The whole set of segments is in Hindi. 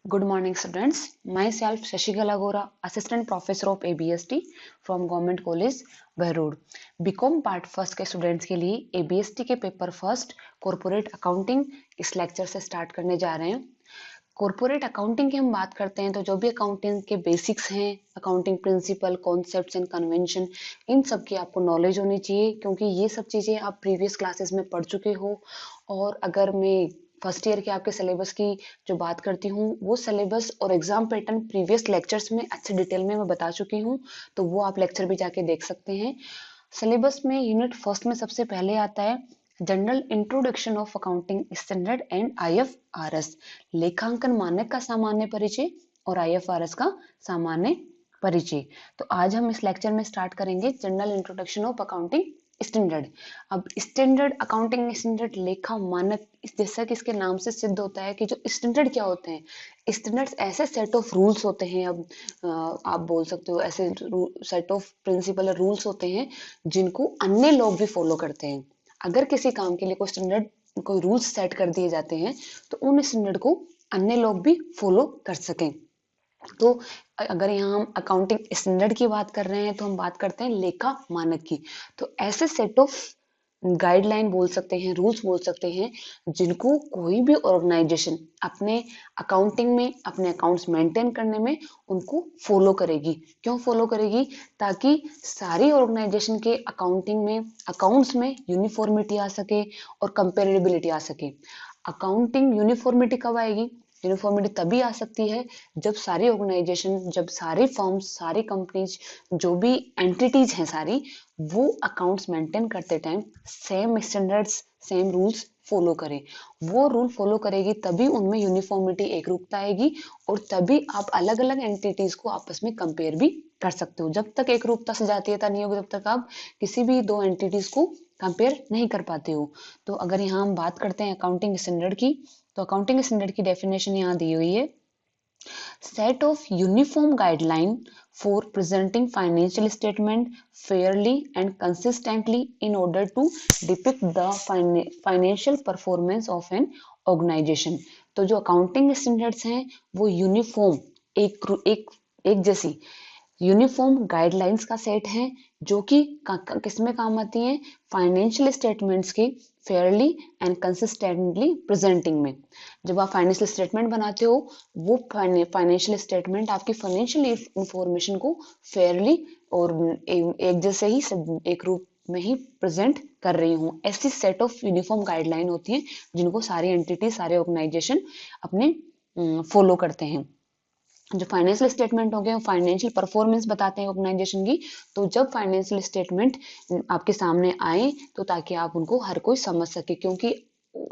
Good morning, students. Myself, Shashikala Gora, Assistant Professor of ABST from Government College, Behrud. BCom part first के स्टूडेंट्स के लिए ABST के पेपर फर्स्ट कॉरपोरेट अकाउंटिंग इस लेक्चर से स्टार्ट करने जा रहे हैं। कॉरपोरेट अकाउंटिंग की हम बात करते हैं तो जो भी अकाउंटिंग के बेसिक्स हैं, accounting principle, concepts and convention, इन सब की आपको नॉलेज होनी चाहिए क्योंकि ये सब चीज़ें आप प्रीवियस क्लासेस में पढ़ चुके हो। और अगर मैं फर्स्ट ईयर के आपके सिलेबस की जो बात करती हूँ, वो सिलेबस और एग्जाम पैटर्न प्रीवियस लेक्चर्स में अच्छे डिटेल में मैं बता चुकी हूँ, तो वो आप लेक्चर भी जाके देख सकते हैं। सिलेबस में यूनिट फर्स्ट में सबसे पहले आता है general introduction of accounting standard and IFRS, लेखांकन मानक का सामान्य परिचय और IFRS का सामान्य परिचय। तो आज हम इस लेक्चर में स्टार्ट करेंगे general introduction of accounting standard. अब स्टैंडर्ड अकाउंटिंग स्टैंडर्ड लेखा मानक, जैसा कि इसके नाम से सिद्ध होता है कि जो स्टैंडर्ड क्या होते हैं, स्टैंडर्ड्स ऐसे सेट ऑफ रूल्स होते हैं। अब आप बोल सकते हो ऐसे सेट ऑफ प्रिंसिपल रूल्स होते हैं जिनको अन्य लोग भी फॉलो करते हैं। अगर किसी काम के लिए कोई स्टैंडर्ड, कोई रूल्स सेट कर दिए जाते हैं तो उन स्टैंडर्ड को अन्य लोग भी फॉलो कर सकें। तो अगर यहाँ हम अकाउंटिंग स्टैंडर्ड की बात कर रहे हैं तो हम बात करते हैं लेखा मानक की। तो ऐसे सेट ऑफ गाइडलाइन बोल सकते हैं, रूल्स बोल सकते हैं, जिनको कोई भी ऑर्गेनाइजेशन अपने अकाउंटिंग में, अपने अकाउंट्स मेंटेन करने में उनको फॉलो करेगी। क्यों फॉलो करेगी? ताकि सारी ऑर्गेनाइजेशन के अकाउंटिंग में, अकाउंट्स में यूनिफॉर्मिटी आ सके और कंपेरेबिलिटी आ सके। अकाउंटिंग यूनिफॉर्मिटी कब आएगी? यूनिफॉर्मिटी तभी आ सकती है जब सारी ऑर्गेनाइजेशन, जब सारी फर्म्स, सारी कंपनीज, जो भी एंटिटीज हैं सारी, वो अकाउंट्स मेंटेन करते time same standards, same rules follow करें। वो रूल फॉलो करेगी तभी उनमें यूनिफॉर्मिटी, एक रूपता आएगी और तभी आप अलग अलग एंटिटीज को आपस में कंपेयर भी कर सकते हो। जब तक एक रूपता से जातीयता नहीं होगी तब तक आप किसी भी दो एंटिटीज को कंपेयर नहीं कर पाते हो। तो अगर यहाँ हम बात करते हैं अकाउंटिंग स्टैंडर्ड की, तो अकाउंटिंग स्टैंडर्ड की डेफिनेशन यहाँ दी हुई है, set of uniform guideline for presenting financial statement fairly and consistently in order to depict the financial performance of an organization। तो जो अकाउंटिंग स्टैंडर्ड्स हैं वो यूनिफॉर्म, एक जैसी यूनिफॉर्म गाइडलाइंस का सेट है जो कि किसमें काम आती हैं? फाइनेंशियल स्टेटमेंट्स के फेयरली एंड कंसिस्टेंटली प्रेजेंटिंग में। जब आप फाइनेंशियल स्टेटमेंट बनाते हो, वो फाइनेंशियल स्टेटमेंट आपकी फाइनेंशियल इंफॉर्मेशन को फेयरली और एक जैसे ही एक रूप में ही प्रेजेंट कर रही हूँ। ऐसी सेट ऑफ यूनिफॉर्म गाइडलाइन होती है जिनको सारी एंटिटी, सारे ऑर्गेनाइजेशन अपने फॉलो करते हैं। जो फाइनेंशियल स्टेटमेंट हो गए वो फाइनेंशियल परफॉर्मेंस बताते हैं ऑर्गेनाइजेशन की। तो जब फाइनेंशियल स्टेटमेंट आपके सामने आए तो ताकि आप उनको हर कोई समझ सके, क्योंकि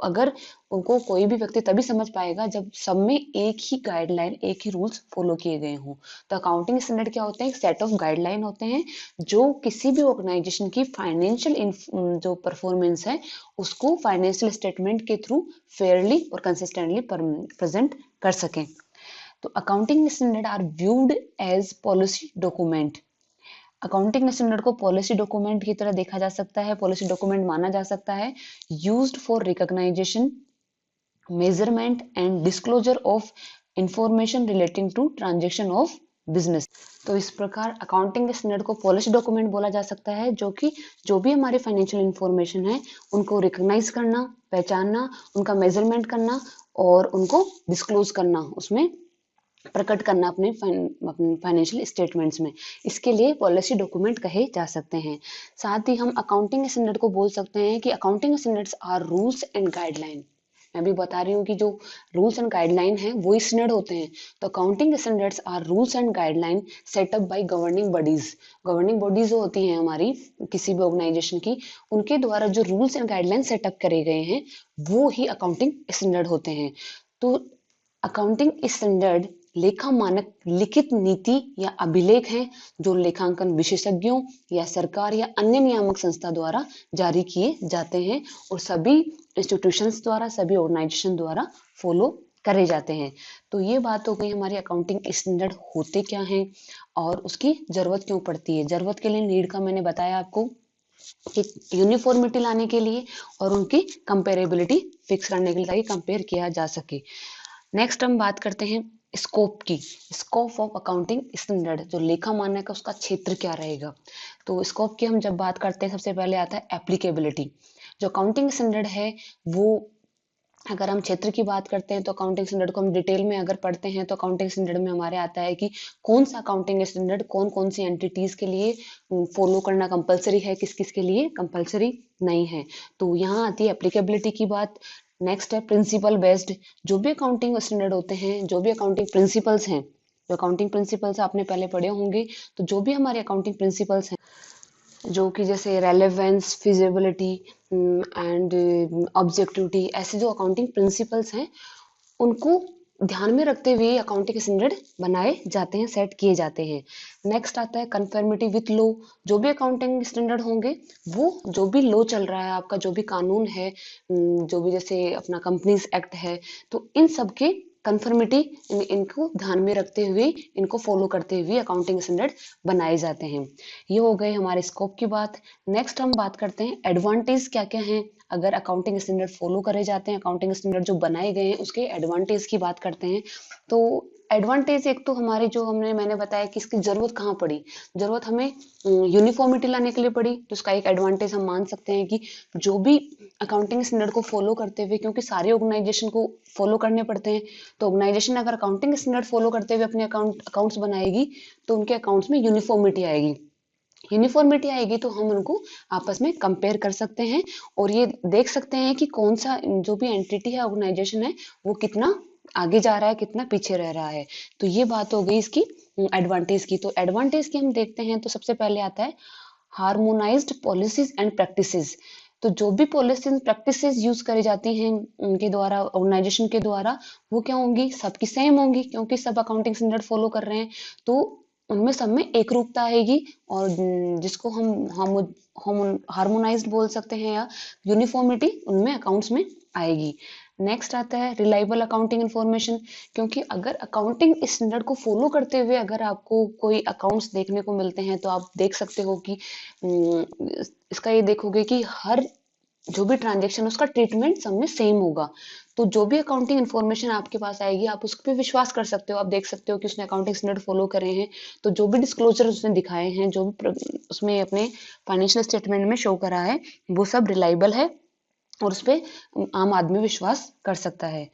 अगर उनको कोई भी व्यक्ति तभी समझ पाएगा जब सब में एक ही गाइडलाइन, एक ही रूल्स फॉलो किए गए हों। तो अकाउंटिंग स्टैंडर्ड क्या होते हैं? एक सेट ऑफ गाइडलाइन होते हैं जो किसी भी ऑर्गेनाइजेशन की फाइनेंशियल जो परफॉर्मेंस है उसको फाइनेंशियल स्टेटमेंट के थ्रू फेयरली और कंसिस्टेंटली प्रेजेंट कर सकें। तो accounting standard are viewed as policy document. Accounting standard को पॉलिसी डॉक्यूमेंट की तरह देखा जा सकता है, पॉलिसी डॉक्यूमेंट माना जा सकता है, used for recognization, measurement and disclosure of information relating to transaction of business. तो इस प्रकार अकाउंटिंग स्टैंडर्ड को पॉलिसी डॉक्यूमेंट बोला जा सकता है, जो कि जो भी हमारी फाइनेंशियल इंफॉर्मेशन है उनको रिकॉग्नाइज करना, पहचानना, उनका मेजरमेंट करना और उनको डिस्क्लोज करना, उसमें प्रकट करना अपने फाइनेंशियल स्टेटमेंट्स में। इसके लिए पॉलिसी डॉक्यूमेंट कहे जा सकते हैं। साथ ही हम अकाउंटिंग स्टैंडर्ड को बोल सकते हैं कि accounting standards are rules and guideline. मैं भी बता रही हूँ कि जो रूल्स एंड गाइडलाइन है वो स्टैंडर्ड होते हैं। तो accounting standards are rules and guideline set up by governing bodies. Governing bodies जो होती हैं हमारी किसी भी ऑर्गेनाइजेशन की, उनके द्वारा जो रूल्स एंड गाइडलाइन सेटअप करे गए हैं वो ही अकाउंटिंग स्टैंडर्ड होते हैं। तो अकाउंटिंग स्टैंडर्ड लेखा मानक लिखित नीति या अभिलेख हैं जो लेखांकन विशेषज्ञों या सरकार या अन्य नियामक संस्था द्वारा जारी किए जाते हैं और सभी इंस्टीट्यूशंस द्वारा, सभी ऑर्गेनाइजेशन द्वारा फॉलो करे जाते हैं। तो ये बात हो गई हमारी अकाउंटिंग स्टैंडर्ड होते क्या हैं और उसकी जरूरत क्यों पड़ती है। जरूरत के लिए नीड का मैंने बताया आपको कि यूनिफॉर्मिटी लाने के लिए और उनकी कंपेरेबिलिटी फिक्स करने के लिए ताकि कंपेयर किया जा सके। नेक्स्ट हम बात करते हैं स्कोप की, स्कोप ऑफ अकाउंटिंग स्टैंडर्ड, जो लेखा मानक है उसका क्षेत्र क्या रहेगा। तो स्कोप की हम जब बात करते हैं सबसे पहले आता है एप्लीकेबिलिटी। जो अकाउंटिंग स्टैंडर्ड है वो, अगर हम क्षेत्र की बात करते हैं तो अकाउंटिंग स्टैंडर्ड को हम डिटेल में अगर पढ़ते हैं तो अकाउंटिंग स्टैंडर्ड में हमारे आता है कि कौन सा अकाउंटिंग स्टैंडर्ड कौन कौन सी एंटिटीज के लिए फॉलो करना कंपलसरी है, किस किस के लिए कंपलसरी नहीं है। तो यहाँ आती है एप्लीकेबिलिटी की बात। नेक्स्ट है प्रिंसिपल बेस्ड। जो भी अकाउंटिंग स्टैंडर्ड होते हैं, जो भी अकाउंटिंग प्रिंसिपल्स हैं, जो अकाउंटिंग प्रिंसिपल्स आपने पहले पढ़े होंगे, तो जो भी हमारे अकाउंटिंग प्रिंसिपल्स हैं, जो कि जैसे रेलेवेंस, फिजिबिलिटी एंड ऑब्जेक्टिविटी, ऐसे जो अकाउंटिंग प्रिंसिपल्स हैं उनको ध्यान में रखते हुए अकाउंटिंग स्टैंडर्ड बनाए जाते हैं, सेट किए जाते हैं। नेक्स्ट आता है कन्फर्मिटी विथ लॉ। जो भी अकाउंटिंग स्टैंडर्ड होंगे वो जो भी लॉ चल रहा है आपका, जो भी कानून है, जो भी जैसे अपना कंपनीज एक्ट है, तो इन सब के कंफर्मिटी इनको ध्यान में रखते हुए, इनको फॉलो करते हुए अकाउंटिंग स्टैंडर्ड बनाए जाते हैं। ये हो गए हमारे स्कोप की बात। नेक्स्ट हम बात करते हैं एडवांटेज क्या क्या हैं अगर अकाउंटिंग स्टैंडर्ड फॉलो करे जाते हैं, अकाउंटिंग स्टैंडर्ड जो बनाए गए हैं उसके एडवांटेज की बात करते हैं। तो एडवांटेज एक तो हमारे जो मैंने बताया कि इसकी जरूरत कहाँ पड़ी, जरूरत हमें यूनिफॉर्मिटी लाने के लिए पड़ी, तो उसका एक एडवांटेज हम मान सकते हैं कि जो भी अकाउंटिंग स्टैंडर्ड को फॉलो करते हुए, क्योंकि सारे ऑर्गेनाइजेशन को फॉलो करने पड़ते हैं, तो ऑर्गेनाइजेशन अगर अकाउंटिंग स्टैंडर्ड फॉलो करते हुए अपने अकाउंट्स बनाएगी तो उनके अकाउंट्स में यूनिफॉर्मिटी आएगी। यूनिफॉर्मिटी आएगी तो हम उनको आपस में कंपेयर कर सकते हैं और ये देख सकते हैं कि कौन सा जो भी एंटिटी है, ऑर्गेनाइजेशन है, वो कितना आगे जा रहा है, कितना पीछे रह रहा है। तो ये बात हो गई इसकी एडवांटेज की। तो एडवांटेज की हम देखते हैं तो सबसे पहले आता है हार्मोनाइज्ड पॉलिसीज एंड प्रैक्टिसेस। तो जो भी पॉलिसीज प्रैक्टिसेस यूज करी जाती हैं उनके द्वारा, ऑर्गेनाइजेशन के द्वारा, वो क्या होंगी, सबकी सेम होंगी, क्योंकि सब अकाउंटिंग स्टैंडर्ड फॉलो कर रहे हैं। तो उनमें सब में एक रूपता आएगी और जिसको हम हार्मोनाइज्ड बोल सकते हैं या यूनिफॉर्मिटी उनमें अकाउंट्स में आएगी। नेक्स्ट आता है रिलायबल अकाउंटिंग इन्फॉर्मेशन। क्योंकि अगर अकाउंटिंग स्टैंडर्ड को फॉलो करते हुए अगर आपको कोई अकाउंट्स देखने को मिलते हैं तो आप देख सकते हो कि इसका ये देखोगे कि हर जो भी ट्रांजेक्शन उसका ट्रीटमेंट सब में सेम होगा। तो जो भी अकाउंटिंग इन्फॉर्मेशन आपके पास आएगी आप उस पर विश्वास कर सकते हो, आप देख सकते हो कि उसने अकाउंटिंग स्टैंडर्ड फॉलो करे हैं, तो जो भी डिस्क्लोजर उसने दिखाए हैं, जो भी उसमें अपने फाइनेंशियल स्टेटमेंट में शो करा है, वो सब रिलायबल है और उस पर आम आदमी विश्वास कर सकता है।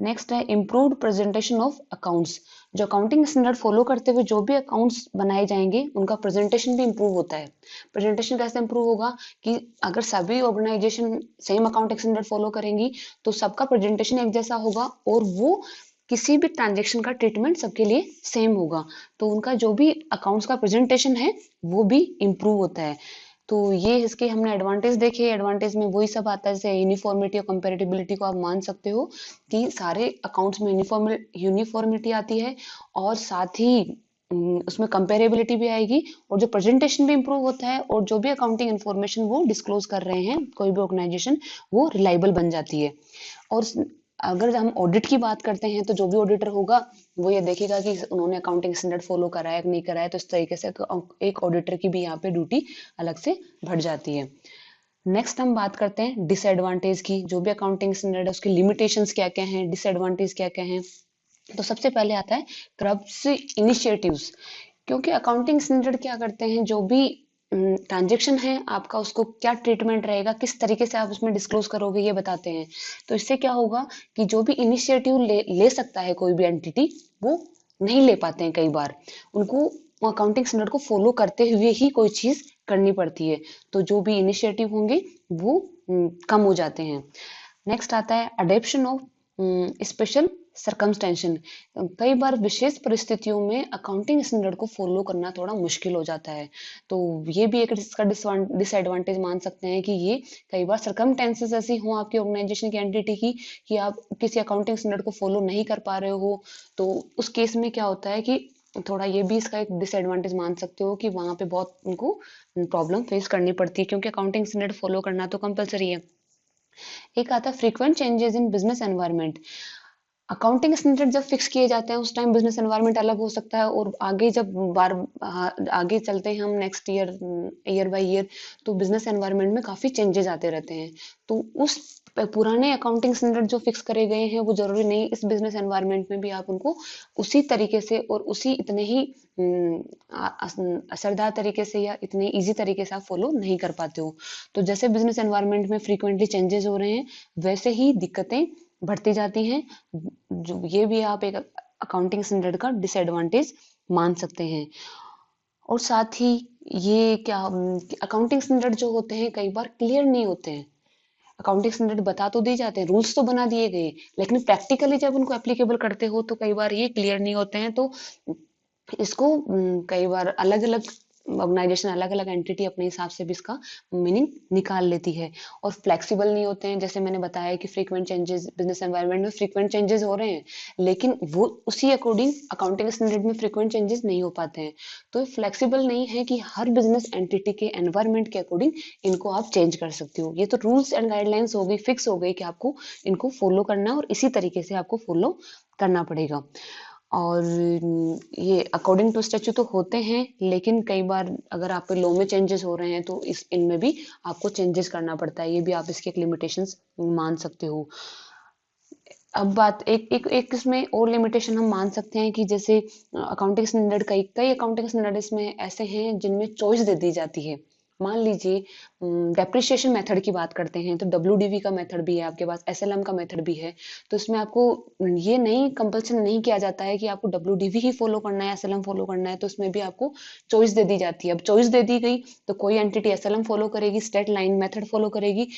नेक्स्ट है इम्प्रूव्ड प्रेजेंटेशन ऑफ अकाउंट्स। जो अकाउंटिंग स्टैंडर्ड फॉलो करते हुए जो भी अकाउंट्स बनाए जाएंगे उनका प्रेजेंटेशन भी इम्प्रूव होता है। प्रेजेंटेशन कैसे इम्प्रूव होगा कि अगर सभी organisation same accounting standard follow करेंगी तो सबका प्रेजेंटेशन एक जैसा होगा और वो किसी भी ट्रांजेक्शन का ट्रीटमेंट सबके लिए सेम होगा, तो उनका जो भी अकाउंट्स का प्रेजेंटेशन है वो भी इम्प्रूव होता है। तो ये इसके हमने एडवांटेज देखे। एडवांटेज में वही सब आता है जैसे यूनिफॉर्मिटी और कंपेरेटिबिलिटी को आप मान सकते हो कि सारे अकाउंट्स में यूनिफॉर्मिटी आती है और साथ ही उसमें कंपेरेबिलिटी भी आएगी और जो प्रेजेंटेशन भी इम्प्रूव होता है और जो भी अकाउंटिंग इन्फॉर्मेशन वो डिस्क्लोज कर रहे हैं कोई भी ऑर्गेनाइजेशन, वो रिलायबल बन जाती है। और अगर हम ऑडिट की बात करते हैं तो जो भी ऑडिटर होगा वो ये देखेगा कि उन्होंने अकाउंटिंग स्टैंडर्ड फॉलो करा है कि नहीं करा है, तो इस तरीके से एक ऑडिटर की भी यहाँ पे ड्यूटी अलग से बढ़ जाती है। नेक्स्ट हम बात करते हैं डिसएडवांटेज की। जो भी अकाउंटिंग स्टैंडर्ड है उसके लिमिटेशंस क्या क्या हैं, डिसएडवांटेज क्या क्या हैं। तो सबसे पहले आता है करप्ट इनिशिएटिव्स। क्योंकि अकाउंटिंग स्टैंडर्ड क्या करते हैं, जो भी ट्रांजेक्शन है आपका उसको क्या ट्रीटमेंट रहेगा, किस तरीके से आप उसमें डिस्क्लोज करोगे, ये बताते हैं। तो इससे क्या होगा कि जो भी इनिशिएटिव ले सकता है कोई भी एंटिटी, वो नहीं ले पाते हैं कई बार, उनको अकाउंटिंग स्टैंडर्ड को फॉलो करते हुए ही कोई चीज करनी पड़ती है, तो जो भी इनिशिएटिव होंगे वो कम हो जाते हैं। नेक्स्ट आता है अडेप्शन ऑफ स्पेशल सरकमस्टेंशन। कई बार विशेष परिस्थितियों में अकाउंटिंग स्टैंडर्ड को फॉलो करना थोड़ा मुश्किल हो जाता है, तो ये भी एक इसका डिसएडवांटेज मान सकते हैं कि ये कई बार सरकमस्टेंसेस ऐसी हों आपकी ऑर्गेनाइजेशन की एंटिटी की कि आप किसी अकाउंटिंग स्टैंडर्ड को फॉलो नहीं कर पा रहे हो, तो उस केस में क्या होता है कि थोड़ा ये भी इसका एक डिसएडवांटेज मान सकते हो कि वहां पे बहुत उनको प्रॉब्लम फेस करनी पड़ती है, क्योंकि अकाउंटिंग स्टैंडर्ड फॉलो करना तो कंपलसरी है। एक आता है frequent changes in business environment. Accounting standard जब फिक्स किए जाते हैं उस टाइम बिजनेस एनवायरनमेंट अलग हो सकता है और आगे जब आगे चलते हैं हम next year, year by year, तो बिजनेस एनवायरनमेंट में काफी चेंजेस आते रहते हैं। तो उस पुराने अकाउंटिंग स्टैंडर्ड जो फिक्स करे गए हैं वो जरूरी नहीं इस बिजनेस एनवायरनमेंट में भी आप उनको उसी तरीके से और उसी इतने ही असरदार तरीके से या इतने इजी तरीके से आप फॉलो नहीं कर पाते हो। तो जैसे बिजनेस एनवायरनमेंट में फ्रीक्वेंटली चेंजेस हो रहे हैं वैसे ही दिक्कतें बढ़ती जाती हैं। जो ये भी आप एक अकाउंटिंग स्टैंडर्ड का डिसएडवांटेज मान सकते हैं। और साथ ही ये क्या अकाउंटिंग स्टैंडर्ड जो होते हैं कई बार क्लियर नहीं होते हैं। अकाउंटिंग स्टैंडर्ड बता तो दिए जाते हैं, रूल्स तो बना दिए गए, लेकिन प्रैक्टिकली जब उनको एप्लीकेबल करते हो तो कई बार ये क्लियर नहीं होते हैं। तो इसको कई बार अलग अलग ऑर्गेनाइजेशन अलग अलग एंटिटी अपने हिसाब से भी इसका मीनिंग निकाल लेती है और फ्लेक्सिबल नहीं होते हैं। जैसे मैंने बताया कि फ्रीक्वेंट चेंजेस बिजनेस एनवायरनमेंट में फ्रीक्वेंट चेंजेस हो रहे हैं लेकिन वो उसी अकॉर्डिंग अकाउंटिंग स्टैंडर्ड में फ्रीक्वेंट चेंजेस नहीं हो पाते हैं। तो फ्लेक्सिबल नहीं है कि हर बिजनेस एंटिटी के एनवायरनमेंट के अकॉर्डिंग इनको आप चेंज कर सकते हो। ये तो रूल्स एंड गाइडलाइंस हो गई, फिक्स हो गई कि आपको इनको फॉलो करना है और इसी तरीके से आपको फॉलो करना पड़ेगा। और ये अकॉर्डिंग टू स्टैच्यू तो होते हैं लेकिन कई बार अगर आपके लॉ में चेंजेस हो रहे हैं तो इस इनमें भी आपको चेंजेस करना पड़ता है। ये भी आप इसके एक लिमिटेशंस मान सकते हो। अब बात एक एक एक इसमें और लिमिटेशन हम मान सकते हैं कि जैसे अकाउंटिंग स्टैंडर्ड कई कई अकाउंटिंग स्टैंडर्ड इसमें ऐसे हैं जिनमें चॉइस दे दी जाती है। मान लीजिए डेप्रिसिएशन मेथड की बात करते हैं तो डब्ल्यूडीवी का मेथड भी है आपके पास, एसएलएम का मेथड भी है। तो इसमें आपको ये नहीं कंपल्सन नहीं किया जाता है कि आपको डब्ल्यूडीवी ही फॉलो करना है, एसएलएम फॉलो करना है। तो इसमें भी आपको चॉइस दे दी जाती है। अब चॉइस दे दी गई तो कोई एंटिटी एसएलएम फॉलो करेगी, स्ट्रेट लाइन मेथड फॉलो करेगी,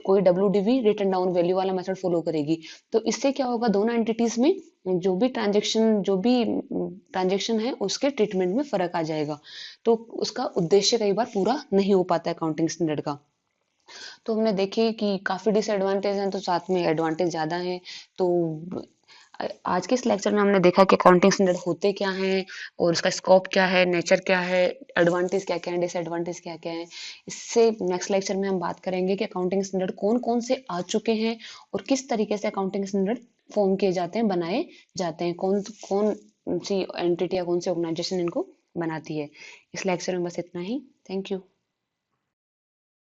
कोई डब्ल्यूडीवी रिटन डाउन वैल्यू वाला मेथड फॉलो करेगी। तो इससे क्या होगा, दोनों एंटिटीज में जो भी ट्रांजेक्शन है उसके ट्रीटमेंट में फर्क आ जाएगा। तो उसका उद्देश्य कई बार पूरा नहीं हो पाता है अकाउंटिंग स्टैंडर्ड का। तो हमने देखे कि काफी डिसएडवांटेज हैं तो साथ में एडवांटेज ज्यादा हैं। तो आज के इस लेक्चर में हमने देखा कि अकाउंटिंग स्टैंडर्ड होते क्या हैं और उसका स्कोप क्या है, नेचर क्या है, एडवांटेज क्या क्या है, डिसएडवांटेज क्या क्या है। इससे नेक्स्ट लेक्चर में हम बात करेंगे कि अकाउंटिंग स्टैंडर्ड कौन कौन से आ चुके हैं और किस तरीके से अकाउंटिंग स्टैंडर्ड फॉर्म किए जाते हैं, बनाए जाते हैं, कौन कौन सी एंटिटी या कौन सी ऑर्गेनाइजेशन इनको बनाती है। इस लेक्चर में बस इतना ही। Thank you.